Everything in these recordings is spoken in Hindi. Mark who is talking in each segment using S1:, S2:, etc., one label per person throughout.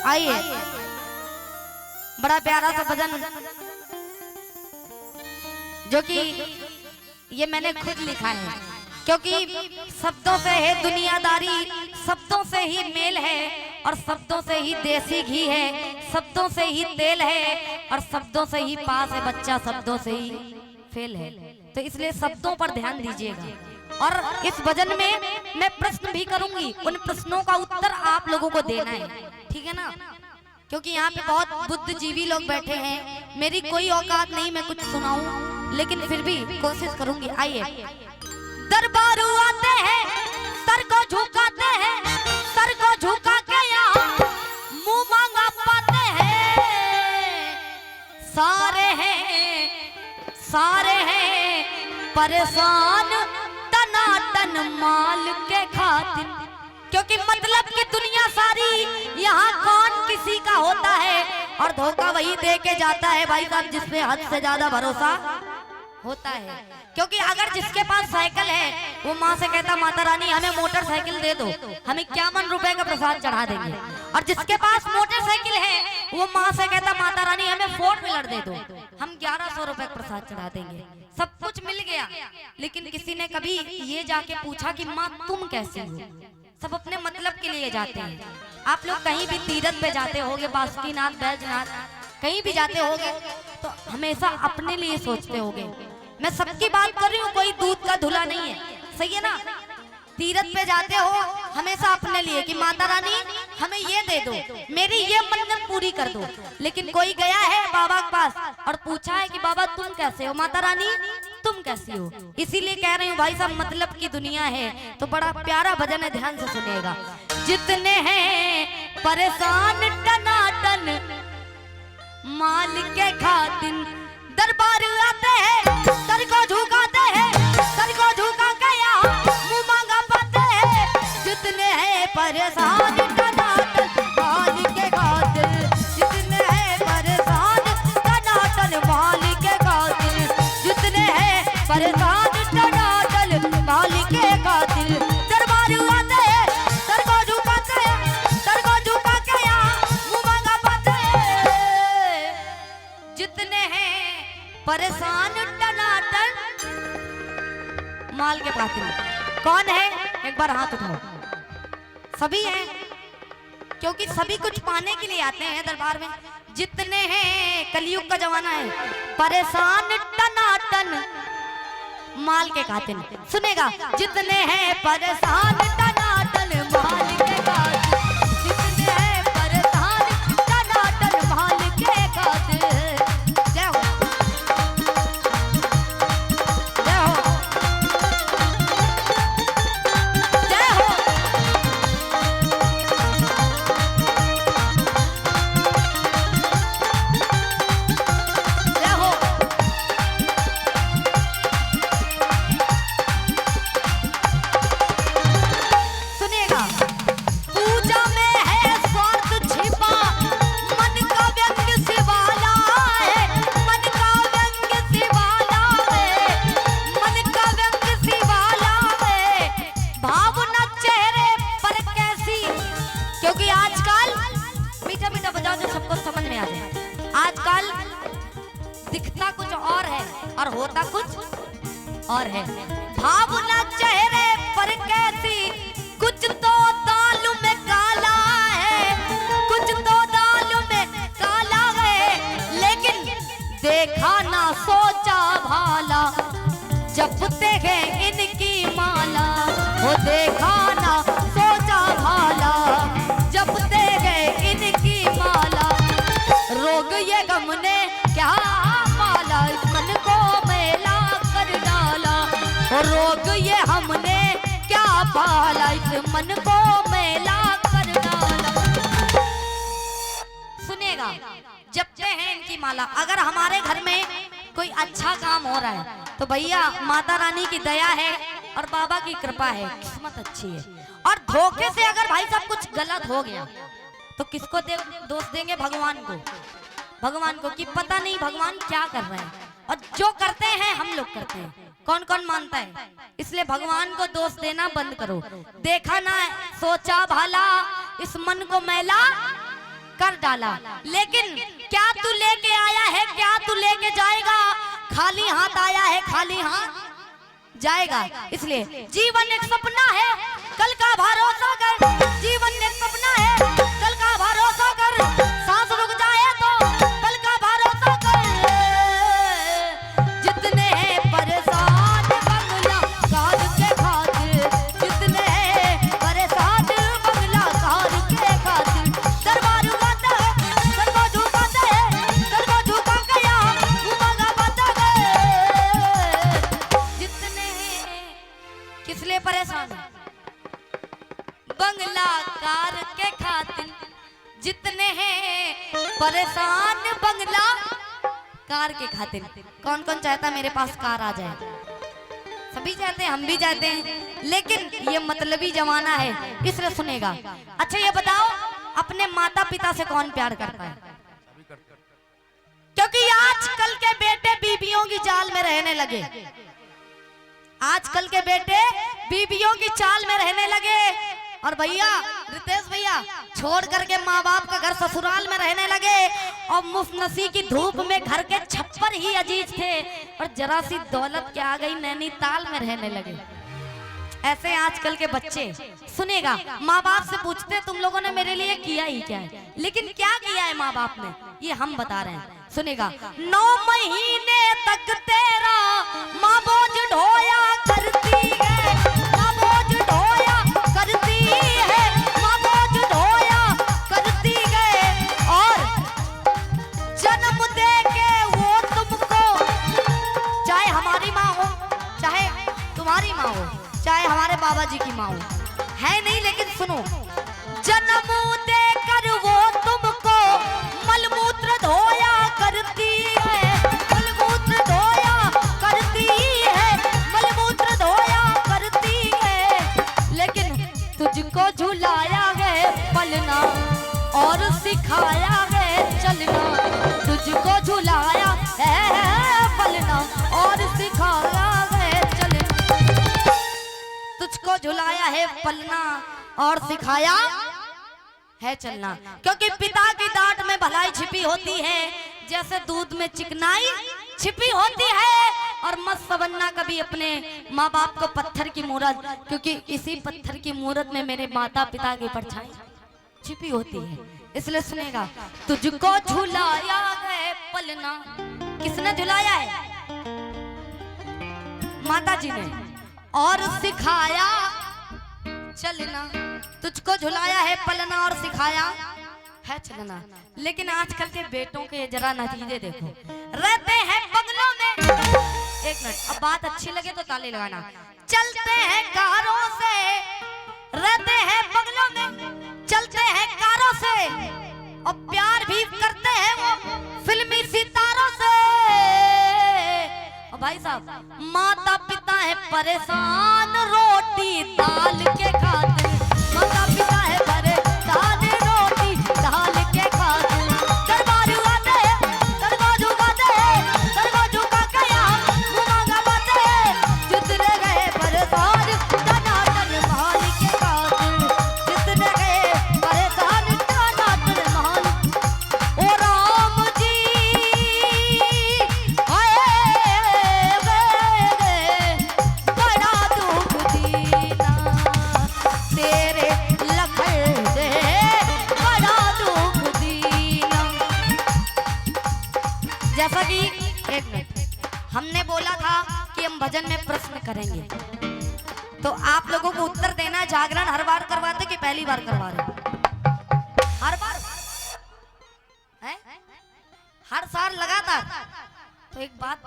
S1: आइए, बड़ा प्यारा सा भजन जो कि ये मैंने खुद लिखा है, क्योंकि शब्दों से है दुनियादारी, शब्दों से ही मेल है और शब्दों से ही देसी घी है, शब्दों से ही तेल है और शब्दों से ही पास है बच्चा, शब्दों से ही फेल है। तो इसलिए शब्दों पर ध्यान दीजिएगा। और इस भजन में मैं प्रश्न भी करूंगी, उन प्रश्नों का उत्तर आप लोगों को देना है, ठीक है ना? क्योंकि यहाँ पे बहुत बुद्धिजीवी लोग बैठे हैं, मेरी कोई औकात नहीं मैं कुछ सुनाऊं, लेकिन फिर भी कोशिश करूंगी। आइए, दरबारू आते हैं, सर को झुकाते हैं, सर को झुका के यहाँ मुंह मांगा पाते हैं। सारे हैं परेशान टनाटन माल के खातिर, क्योंकि मतलब की दुनिया सारी यहाँ कौन किसी का होता है और धोखा वही दे के जाता है भाई साहब जिसपे हद से ज्यादा भरोसा होता है। क्योंकि अगर जिसके पास साइकिल है वो माँ से कहता माता रानी हमें मोटरसाइकिल दे दो, हम 51 रुपए का प्रसाद चढ़ा देंगे, और जिसके पास मोटरसाइकिल है वो माँ से कहता माता रानी हमें 4 व्हीलर दे दो, हम 1100 रुपए का प्रसाद चढ़ा देंगे। सब कुछ मिल गया, लेकिन किसी ने कभी ये जाके पूछा कि माँ तुम कैसी हो? सब अपने मतलब के लिए जाते हैं। आप लोग कहीं भी तीरथ पे जाते होगे, बासुकीनाथ, बैजनाथ, कहीं भी जाते होगे तो हमेशा अपने लिए सोचते होगे। मैं सबकी बात कर रही हूँ, कोई दूध का धुला नहीं है, सही है ना? तीरथ पे जाते हो हमेशा अपने लिए कि माता रानी हमें ये दे दो, मेरी ये मन्नत पूरी कर दो। लेकिन कोई गया है बाबा के पास और पूछा है कि बाबा तुम कैसे हो, माता रानी तुम कैसी हो? इसीलिए कह रही हूँ भाई साहब, मतलब की दुनिया है। तो बड़ा प्यारा भजन है, ध्यान से सुनिएगा। जितने हैं परेशान टनाटन माल के खातिर, दरबार आते हैं, सर को झुकाते हैं, सर को झुका के यहाँ मुंह मांगा पाते हैं। जितने हैं परेशान टनाटन माल के खातिर, जितने हैं परेशान टनाटन माल के खातिर, जितने हैं परेशान टनाटन माल के खातिर, दरबार आते हैं, सर को झुकाते हैं, सर को झुका के यहाँ मुंह मांगा पाते हैं। जितने हैं परेशान टनाटन माल के खातिर। कौन है? एक बार हाथ उठाओ। सभी हैं, क्योंकि सभी कुछ पाने के लिए आते हैं दरबार में। जितने हैं, कलयुग का जमाना है, परेशान टनाटन माल के खातिर। सुनेगा, जितने हैं परेशान टनाटन माल के खातिर, जितने हैं परेशान टनाटन माल के खातिर। जय हो, जय हो, जय हो। जय हो। सुनिएगा, पूजा में है स्वार्थ छिपा, मन का व्यंग शिवाला है, मन का व्यंग शिवाला है, मन का व्यंग शिवाला है। भावना चेहरे पर कैसी, क्योंकि आजकल मीठा मीठा बजाओ जो सबको समझ में आ जाए। आजकल दिखता कुछ और है और होता कुछ और है। भावना चेहरे पर कैसी, कुछ तो दाल में काला है, कुछ तो दाल में काला है। लेकिन देखा ना सोचा भाला, जपते हैं इनकी माला। वो देखा ना सोचा भाला, जपते हैं इनकी माला। रोग ये गम ने क्या पाला, इस मन को मेला कर डाला। और रोग ये हमने क्या पाला, इस मन को मेला कर डाला। सुनेगा, जपते हैं इनकी माला। अगर हमारे घर में कोई अच्छा काम हो रहा है तो भैया माता रानी की दया है और बाबा की कृपा है, किस्मत अच्छी है। और धोखे से अगर भाई साहब कुछ गलत हो गया तो किसको दोष देंगे? भगवान को। भगवान को कि पता नहीं भगवान क्या कर रहे हैं, और जो करते हैं हम लोग करते हैं। कौन कौन मानता है? इसलिए भगवान को दोष देना बंद करो। देखा ना सोचा भाला, इस मन को मैला कर डाला। लेकिन क्या तू लेके आया है, क्या तू लेके जाएगा? खाली हाथ आया है, खाली हाथ जाएगा। इसलिए जीवन एक सपना है, कल का भरोसा कर। जीवन एक सपना है, कल का भरोसा कर। सांस रुक जाए तो कल का भरोसा कर। जितने परेशान बंगला कार के खातिर, जितने परेशान बंगला कार के खातिर, दरबार बंद है, सर को झुकाते हैं, सर को झुका के यहाँ घुमागा बंद है। जितने किस लिए परेशान है? बंगला कार के खातिर। जितने हैं परेशान बंगला कार के खातिर। कौन कौन चाहता मेरे पास कार आ जाए? सभी चाहते हैं, हम भी चाहते हैं, लेकिन ये मतलबी जमाना है, इसलिए सुनेगा। अच्छा ये बताओ, अपने माता पिता से कौन प्यार करता है? क्योंकि आजकल के बेटे बीबियों की जाल में रहने लगे। आजकल के बेटे बीबियों की चाल में रहने लगे। और भैया रितेश भैया छोड़ करके माँ बाप का घर ससुराल में रहने लगे। और मुफनसी की धूप में घर के छप्पर ही अजीज थे, और जरा सी दौलत क्या आ गई, नैनीताल में रहने लगे। ऐसे आजकल के बच्चे। सुनेगा, माँ बाप से पूछते तुम लोगों ने मेरे लिए किया ही क्या है, लेकिन क्या किया है माँ बाप ने, ये हम बता रहे हैं। सुनेगा, 9 महीने तक तेरा माँ बोझ ढोया करती है, माँ बोझ ढोया करती है, माँ बोझ ढोया करती है। और जन्म दे के वो तुमको, चाहे हमारी माँ हो, चाहे तुम्हारी माँ हो, चाहे हमारे बाबा जी की माँ हो, है नहीं, लेकिन सुनो, जन्म देकर वो तुमको मलमूत्र धोया करती है, मलमूत्र धोया करती है, मलमूत्र धोया करती है। लेकिन तुझको झुलाया है पलना और सिखाया है चलना, तुझको झुलाया है पलना और सिखाया है चलना, तुझको झुलाया है पलना और सिखाया है चलना। क्योंकि पिता की डांट में भलाई छिपी होती है, जैसे दूध में चिकनाई छिपी होती है। और मत समझना कभी अपने माँ बाप को पत्थर की मूरत, क्योंकि इसी पत्थर की मूरत में मेरे माता पिता की परछाई छिपी होती है। इसलिए सुनेगा, तुझको झुलाया है पलना। किसने झुलाया है? माता जी ने। और सिखाया चलना, तुझको झुलाया है पलना और सिखाया है चलना। लेकिन आजकल के बेटों के जरा नतीजे देखो, रहते हैं बंगलों में। एक मिनट, अब बात अच्छी लगे तो ताली लगाना। चलते हैं कारों से, रहते हैं बंगलों में, चलते हैं कारों से, और प्यार भी करते हैं वो फिल्मी सितारों से। और भाई साहब, माता पिता है परेशान रोटी दाल के खातिर, माता पिता है परेशान रोटी दाल के खातिर। दरबार आते हैं, दरबार झुकाते हैं, दरबार झुका के यहाँ घुमागा बाते हैं। जितने गए परेशान टनाटन महल के खातिर, जितने गए परेशान टनाटन महल। ओ राम जी आए गए, बड़ा दुख दीना तेरे लखन दे, बड़ा दुख दीना। जैसा कि एक मिनट, हमने बोला था कि हम भजन में प्रश्न करेंगे, तो आप लोगों को उत्तर देना। जागरण हर बार करवाते कि पहली बार करवा रहे? हर बार है, हर साल लगातार। तो एक बात,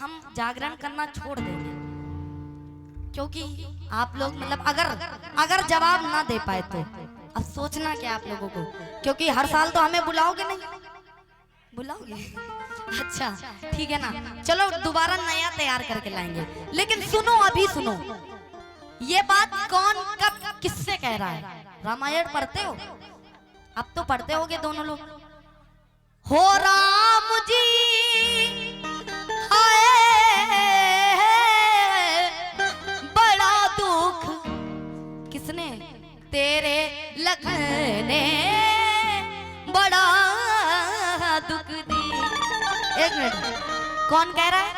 S1: हम जागरण करना छोड़ देंगे, क्योंकि आप लोग मतलब अगर जवाब ना दे पाए तो अब सोचना क्या आप लोगों को, क्योंकि हर साल तो हमें बुलाओगे नहीं, बुलाओगे? अच्छा ठीक है ना, चलो दोबारा नया तैयार करके लाएंगे। लेकिन सुनो, अभी सुनो, ये बात कौन कब किससे कह रहा है? रामायण पढ़ते हो? अब तो पढ़ते होगे दोनों लोग। हो राम जी आए, बड़ा दुख किसने? तेरे लखन ने, बड़ा कौन कह रहा है?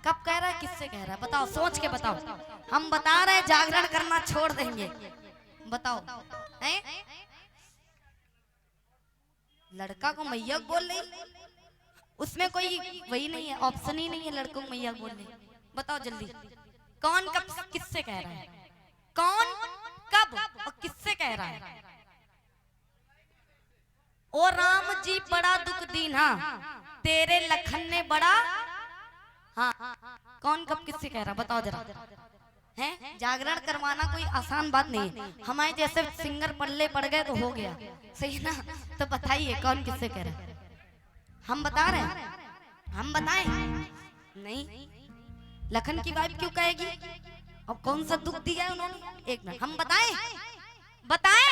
S1: कब कह रहा है? किससे कह रहा है? बताओ, सोच के बताओ। हम बता रहे हैं जागरण करना छोड़ देंगे। बताओ हैं? लड़का को मैया बोल रही, उसमें कोई वही नहीं है, ऑप्शन ही नहीं है लड़कों को मैया बोलने। बताओ जल्दी, कौन कब किससे कह रहा है? कौन कब और किससे कह रहा है? ओ राम जी बड़ा दुख दीना, तेरे लखन ने बड़ा। हाँ, कौन कब किससे कह रहा? बताओ जरा। हैं? जागरण करवाना कोई आसान बात नहीं है। हमारे जैसे सिंगर पल्ले पड़ गए तो हो गया, सही ना? तो बताइए कौन किससे कह रहा है? हम बता रहे हैं, हम बताएं? नहीं, लखन की वाइफ क्यों कहेगी? और कौन सा दुख दिया है उन्होंने? एक मिनट, हम बताएं? बताएं?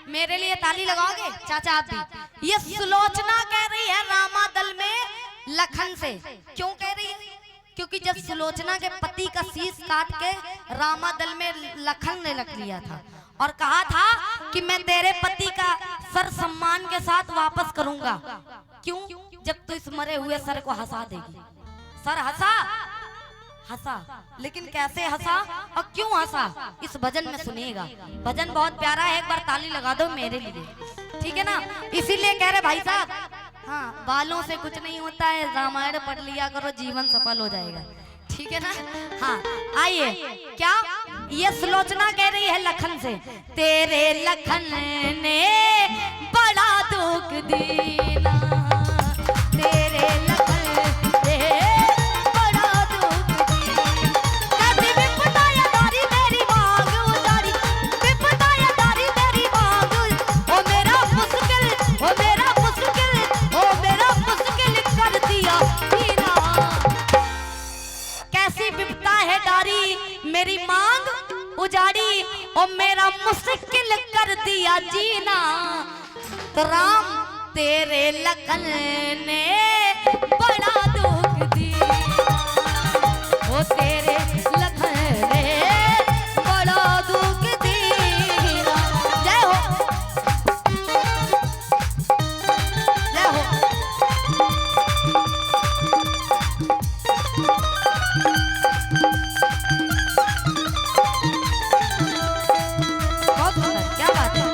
S1: मेरे लिए ताली लगाओगे चाचा आप भी? ये सुलोचना कह रही है रामा दल में लखन से। क्यों कह रही है? क्योंकि जब सुलोचना के पति का शीश काट के रामा दल में लखन ने रख लिया था और कहा था कि मैं तेरे पति का सर सम्मान के साथ वापस करूंगा। क्यों? जब तू इस मरे हुए सर को हंसा देगी। सर हंसा, हंसा, लेकिन कैसे हंसा और क्यों हंसा इस भजन में सुनिएगा। भजन बहुत प्यारा है, एक बार ताली लगा दो मेरे लिए, ठीक है ना? इसीलिए कह रहे भाई साहब, हाँ, बालों से कुछ नहीं होता है, रामायण पढ़ लिया करो, जीवन सफल हो जाएगा, ठीक है ना? हाँ, आइए। क्या ये सुलोचना कह रही है लखन से? तेरे लखन ने बड़ा दुख दीना, तेरे लखन ने बड़ा दुख दीना। कभी विपदा या दारी मेरी मांग उजाड़ी, विपदा या दारी मेरी मांग, ओ मेरा मुश्किल, ओ मेरा मुश्किल, ओ मेरा मुश्किल कर दिया जीना। कैसी विपदा है दारी मेरी मांग उजाड़ी, ओ मेरा मुश्किल कर दिया जीना। तो राम तेरे लखन ने बड़ा दुख दिया, ओ तेरे लखन ने बड़ा दुख दिया। जय हो, जय हो। बहुत सुंदर, क्या बात है।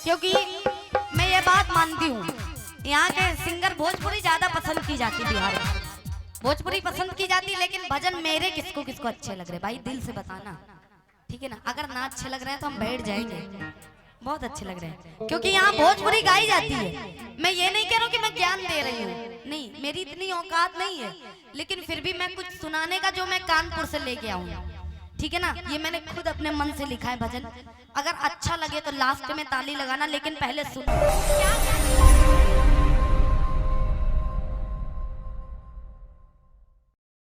S1: क्योंकि मैं ये बात मानती हूँ, यहाँ के सिंगर भोजपुरी ज्यादा पसंद की जाती, बिहार में भोजपुरी पसंद की जाती, लेकिन भजन मेरे किसको किसको अच्छे लग रहे भाई, दिल से बताना, ठीक है ना? अगर ना अच्छे लग रहे हैं तो हम बैठ जाएंगे। बहुत अच्छे लग रहे हैं क्योंकि यहाँ भोजपुरी गाई जाती है। मैं ये नहीं कह रहा हूँ कि मैं ज्ञान दे रही हूँ, नहीं, मेरी इतनी औकात नहीं है, लेकिन फिर भी मैं कुछ सुनाने का जो मैं कानपुर से लेके आऊंगा, ठीक है ना? ये मैंने खुद अपने मन से लिखा है भजन। अगर अच्छा लगे तो लास्ट में ताली लगाना, लेकिन पहले सुनो।